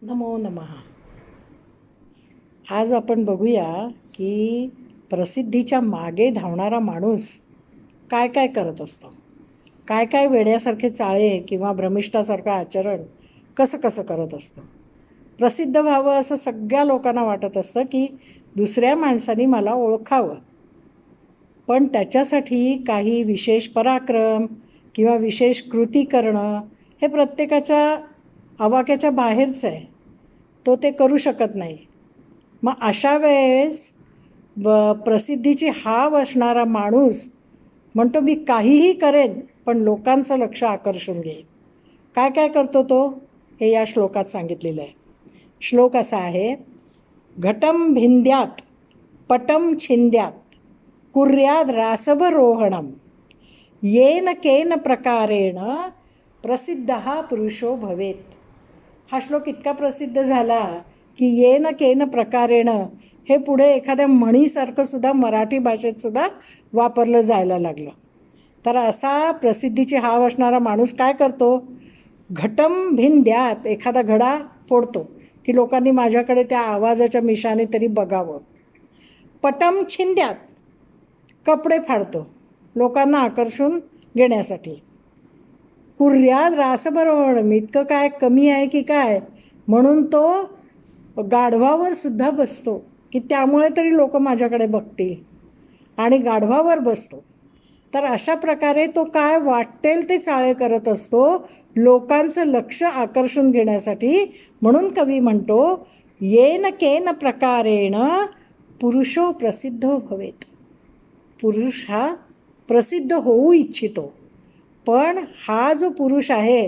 नमो नमः. आज आपण बघूया की प्रसिद्धीच्या मागे धावणारा माणूस काय काय करत असतो, काय काय वेड्यासारखे चाळे किंवा भ्रमिष्ठासारखं आचरण कसं कसं करत असतो. प्रसिद्ध व्हावं असं सगळ्या लोकांना वाटत असतं की दुसऱ्या माणसाने मला ओळखावं, पण त्याच्यासाठी काही विशेष पराक्रम किंवा विशेष कृती करणं हे प्रत्येकाच्या आवाक्याच्या बाहेरचं आहे. तो ते करू शकत नाही. मग अशा वेळेस प्रसिद्धीची हाव असणारा माणूस म्हणतो मी काहीही करेन पण लोकांचं लक्ष आकर्षून घेईन. काय काय करतो तो हे या श्लोकात सांगितलेलं आहे. श्लोक असा आहे, घटम भिंद्यात पटम छिंद्यात कुर्याद रासभरोहणम येन केन प्रकारेण प्रसिद्ध हा पुरुषो भवेत. हा श्लोक इतका प्रसिद्ध झाला की येन केन प्रकारेण हे पुढे एखाद्या म्हणीसारखं सुद्धा मराठी भाषेत सुद्धा वापरलं जायला लागलं. तर असा प्रसिद्धीची हाव असणारा माणूस काय करतो, घटम भिंद्यात एखादा घडा फोडतो की लोकांनी माझ्याकडे त्या आवाजाच्या मिशाने तरी बघावं. पटम छिंद्यात कपडे फाडतो लोकांना आकर्षून घेण्यासाठी. कुर्याद रासभरोहणम इतकं काय कमी आहे की काय म्हणून तो गाढवावर सुद्धा बसतो की त्यामुळे तरी लोक माझ्याकडे बघतील आणि गाढवावर बसतो. तर अशा प्रकारे तो काय वाटेल ते चाळे करत असतो लोकांचं लक्ष आकर्षून घेण्यासाठी. म्हणून कवी म्हणतो, येन केन प्रकारेण पुरुषो प्रसिद्धो भवेत. पुरुष हा प्रसिद्ध होऊ इच्छितो, पण हा जो पुरुष आहे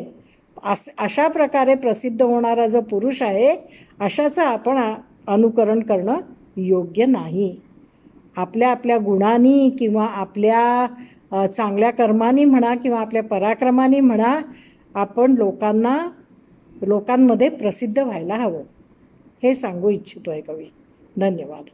अशा प्रकारे प्रसिद्ध होणारा जो पुरुष आहे अशाचं आपण अनुकरण करणं योग्य नाही. आपल्या आपल्या गुणांनी किंवा आपल्या चांगल्या कर्मांनी म्हणा किंवा आपल्या पराक्रमांनी म्हणा आपण लोकांमध्ये प्रसिद्ध व्हायला हवं हे सांगू इच्छितो आहे कवी. धन्यवाद.